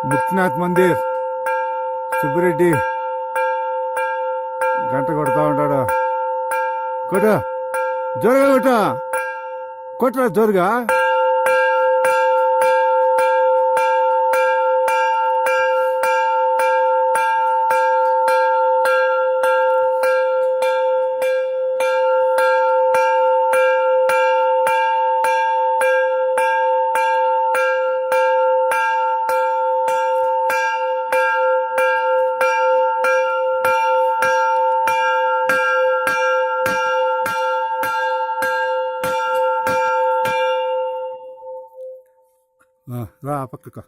ముక్తినాథ్ మందిర్. సుబ్బిరెడ్డి గంట కొడతా ఉంటాడు. కొట్ట జోరుగా కొట్టరా జోరుగా. రా పక్కకు.